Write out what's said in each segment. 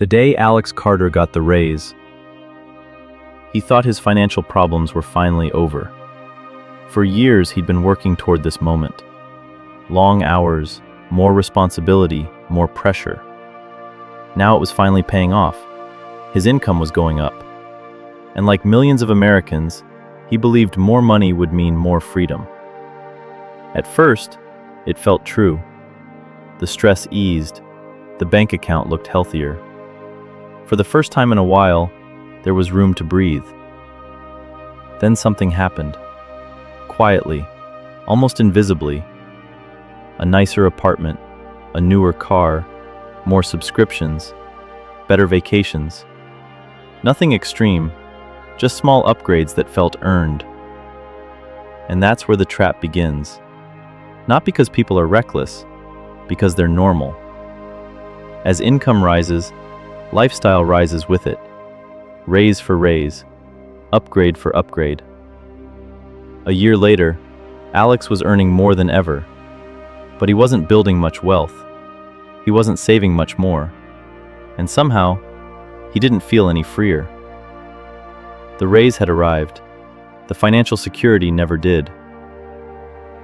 The day Alex Carter got the raise, he thought his financial problems were finally over. For years, he'd been working toward this moment. Long hours, more responsibility, more pressure. Now it was finally paying off. His income was going up. And like millions of Americans, he believed more money would mean more freedom. At first, it felt true. The stress eased. The bank account looked healthier. For the first time in a while, there was room to breathe. Then something happened. Quietly, almost invisibly. A nicer apartment, a newer car, more subscriptions, better vacations. Nothing extreme, just small upgrades that felt earned. And that's where the trap begins. Not because people are reckless, because they're normal. As income rises, lifestyle rises with it. Raise for raise, upgrade for upgrade. A year later, Alex was earning more than ever, but he wasn't building much wealth. He wasn't saving much more. And somehow, he didn't feel any freer. The raise had arrived. The financial security never did.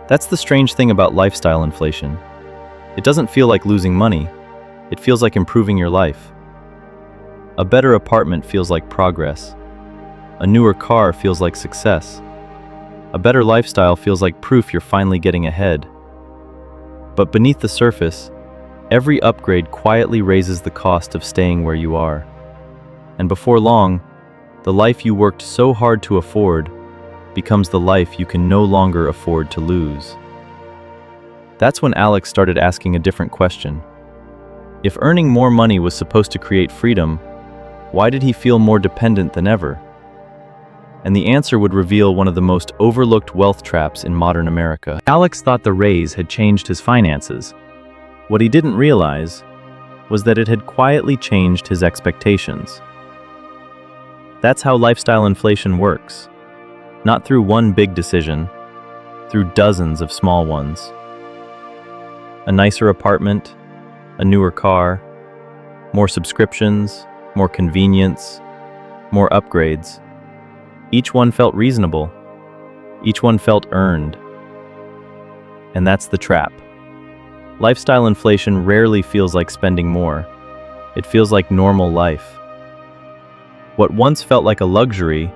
That's the strange thing about lifestyle inflation. It doesn't feel like losing money. It feels like improving your life. A better apartment feels like progress. A newer car feels like success. A better lifestyle feels like proof you're finally getting ahead. But beneath the surface, every upgrade quietly raises the cost of staying where you are. And before long, the life you worked so hard to afford becomes the life you can no longer afford to lose. That's when Alex started asking a different question. If earning more money was supposed to create freedom, why did he feel more dependent than ever? And the answer would reveal one of the most overlooked wealth traps in modern America. Alex thought the raise had changed his finances. What he didn't realize was that it had quietly changed his expectations. That's how lifestyle inflation works. Not through one big decision, through dozens of small ones. A nicer apartment, a newer car, more subscriptions, more convenience, more upgrades. Each one felt reasonable. Each one felt earned. And that's the trap. Lifestyle inflation rarely feels like spending more. It feels like normal life. What once felt like a luxury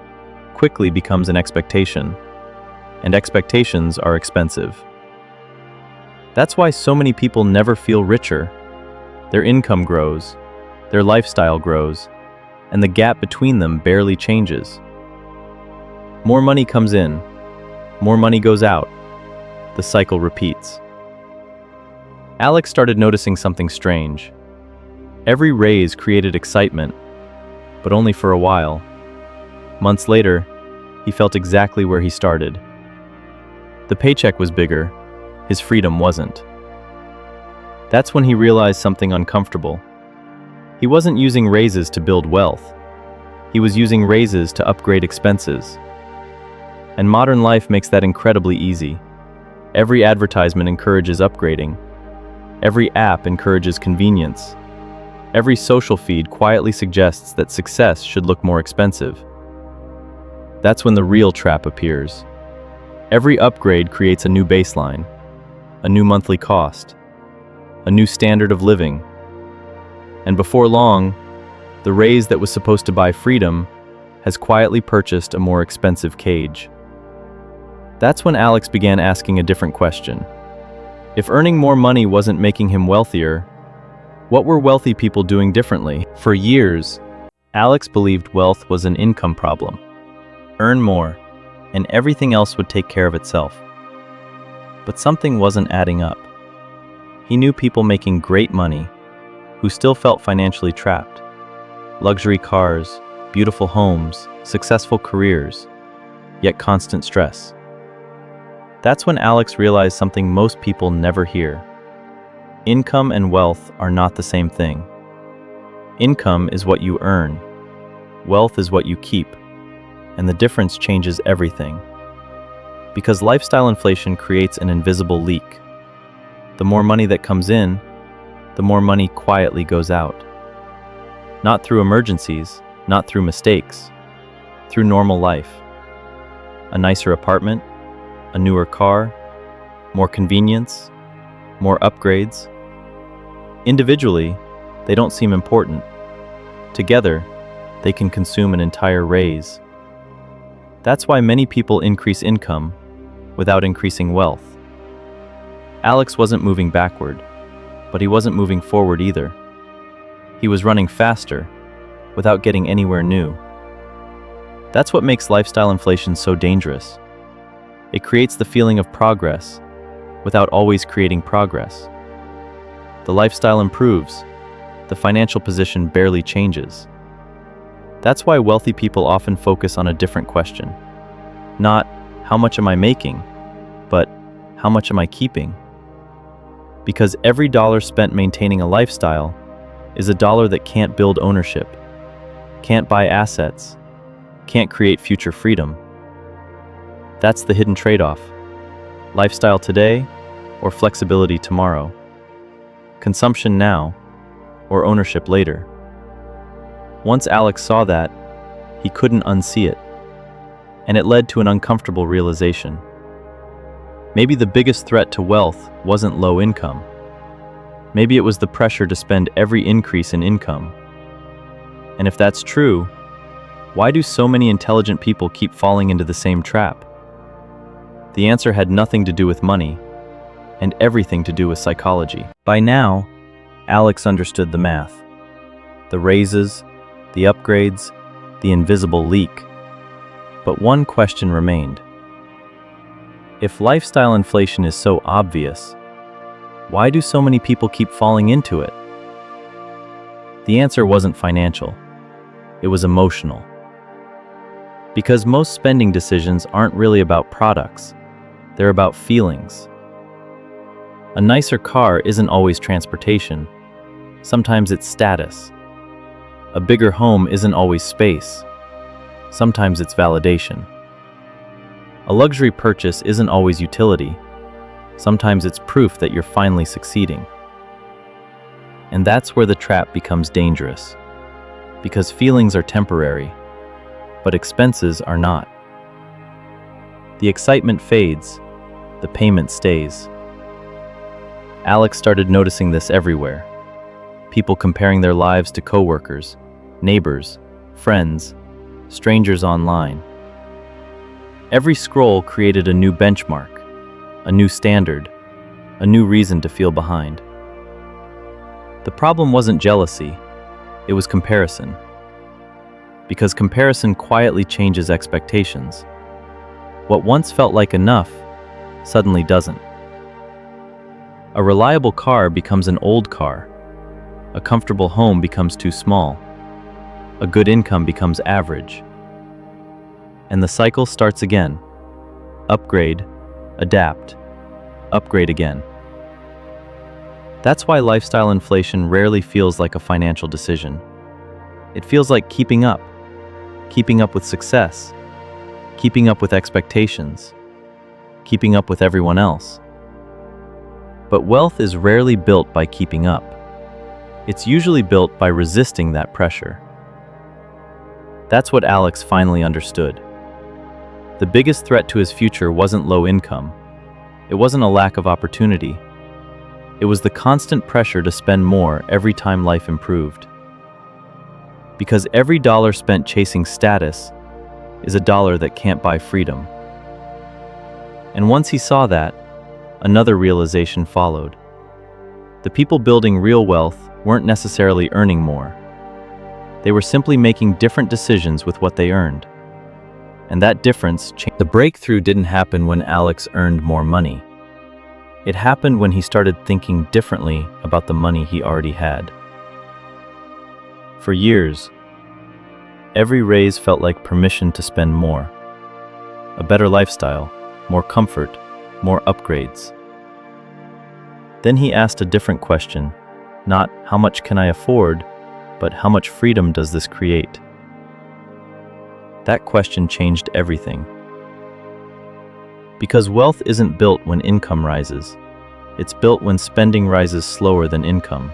quickly becomes an expectation. And expectations are expensive. That's why so many people never feel richer. Their income grows, their lifestyle grows, and the gap between them barely changes. More money comes in, more money goes out. The cycle repeats. Alex started noticing something strange. Every raise created excitement, but only for a while. Months later, he felt exactly where he started. The paycheck was bigger, his freedom wasn't. That's when he realized something uncomfortable. He wasn't using raises to build wealth. He was using raises to upgrade expenses. And modern life makes that incredibly easy. Every advertisement encourages upgrading. Every app encourages convenience. Every social feed quietly suggests that success should look more expensive. That's when the real trap appears. Every upgrade creates a new baseline, a new monthly cost, a new standard of living. And before long, the raise that was supposed to buy freedom has quietly purchased a more expensive cage. That's when Alex began asking a different question. If earning more money wasn't making him wealthier, what were wealthy people doing differently? For years, Alex believed wealth was an income problem. Earn more, and everything else would take care of itself. But something wasn't adding up. He knew people making great money who still felt financially trapped. Luxury cars, beautiful homes, successful careers, yet constant stress. That's when Alex realized something most people never hear. Income and wealth are not the same thing. Income is what you earn. Wealth is what you keep. And the difference changes everything. Because lifestyle inflation creates an invisible leak. The more money that comes in, the more money quietly goes out. Not through emergencies, not through mistakes, through normal life. A nicer apartment, a newer car, more convenience, more upgrades. Individually, they don't seem important. Together, they can consume an entire raise. That's why many people increase income without increasing wealth. Alex wasn't moving backward, but he wasn't moving forward either. He was running faster without getting anywhere new. That's what makes lifestyle inflation so dangerous. It creates the feeling of progress without always creating progress. The lifestyle improves, the financial position barely changes. That's why wealthy people often focus on a different question. Not, how much am I making, but how much am I keeping? Because every dollar spent maintaining a lifestyle is a dollar that can't build ownership, can't buy assets, can't create future freedom. That's the hidden trade-off. Lifestyle today or flexibility tomorrow. Consumption now or ownership later. Once Alex saw that, he couldn't unsee it, and it led to an uncomfortable realization. Maybe the biggest threat to wealth wasn't low income. Maybe it was the pressure to spend every increase in income. And if that's true, why do so many intelligent people keep falling into the same trap? The answer had nothing to do with money, and everything to do with psychology. By now, Alex understood the math. The raises, the upgrades, the invisible leak. But one question remained. If lifestyle inflation is so obvious, why do so many people keep falling into it? The answer wasn't financial. It was emotional. Because most spending decisions aren't really about products. They're about feelings. A nicer car isn't always transportation. Sometimes it's status. A bigger home isn't always space. Sometimes it's validation. A luxury purchase isn't always utility. Sometimes it's proof that you're finally succeeding. And that's where the trap becomes dangerous. Because feelings are temporary, but expenses are not. The excitement fades, the payment stays. Alex started noticing this everywhere. People comparing their lives to coworkers, neighbors, friends, strangers online. Every scroll created a new benchmark, a new standard, a new reason to feel behind. The problem wasn't jealousy, it was comparison. Because comparison quietly changes expectations. What once felt like enough suddenly doesn't. A reliable car becomes an old car. A comfortable home becomes too small. A good income becomes average. And the cycle starts again. Upgrade, adapt, upgrade again. That's why lifestyle inflation rarely feels like a financial decision. It feels like keeping up with success, keeping up with expectations, keeping up with everyone else. But wealth is rarely built by keeping up. It's usually built by resisting that pressure. That's what Alex finally understood. The biggest threat to his future wasn't low income. It wasn't a lack of opportunity. It was the constant pressure to spend more every time life improved. Because every dollar spent chasing status is a dollar that can't buy freedom. And once he saw that, another realization followed. The people building real wealth weren't necessarily earning more. They were simply making different decisions with what they earned. And that difference changed. The breakthrough didn't happen when Alex earned more money. It happened when he started thinking differently about the money he already had. For years, every raise felt like permission to spend more. A better lifestyle, more comfort, more upgrades. Then he asked a different question, not how much can I afford, but how much freedom does this create? That question changed everything. Because wealth isn't built when income rises. It's built when spending rises slower than income.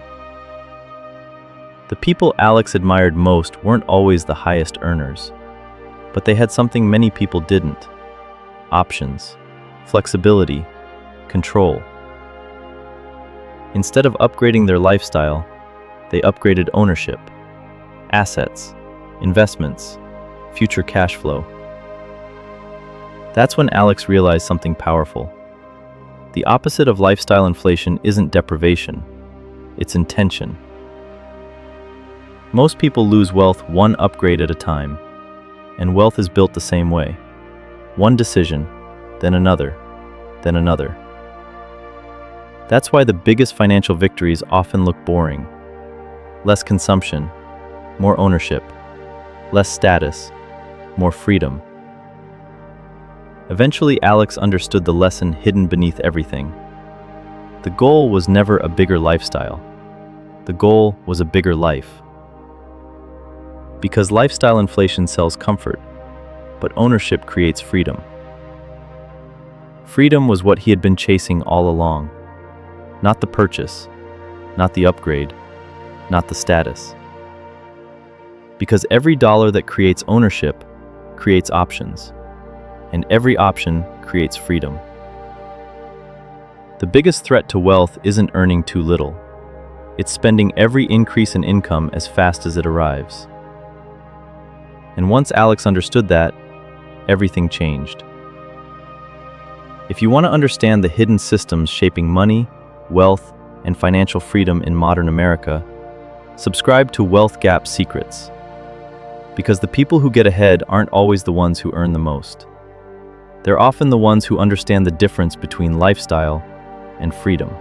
The people Alex admired most weren't always the highest earners, but they had something many people didn't: options, flexibility, control. Instead of upgrading their lifestyle, they upgraded ownership, assets, investments, future cash flow. That's when Alex realized something powerful. The opposite of lifestyle inflation isn't deprivation, it's intention. Most people lose wealth one upgrade at a time, and wealth is built the same way. One decision, then another, then another. That's why the biggest financial victories often look boring. Less consumption, more ownership. Less status, more freedom. Eventually, Alex understood the lesson hidden beneath everything. The goal was never a bigger lifestyle. The goal was a bigger life. Because lifestyle inflation sells comfort, but ownership creates freedom. Freedom was what he had been chasing all along. Not the purchase, not the upgrade, not the status. Because every dollar that creates ownership creates options, and every option creates freedom. The biggest threat to wealth isn't earning too little. It's spending every increase in income as fast as it arrives. And once Alex understood that, everything changed. If you want to understand the hidden systems shaping money, wealth, and financial freedom in modern America, subscribe to Wealth Gap Secrets. Because the people who get ahead aren't always the ones who earn the most. They're often the ones who understand the difference between lifestyle and freedom.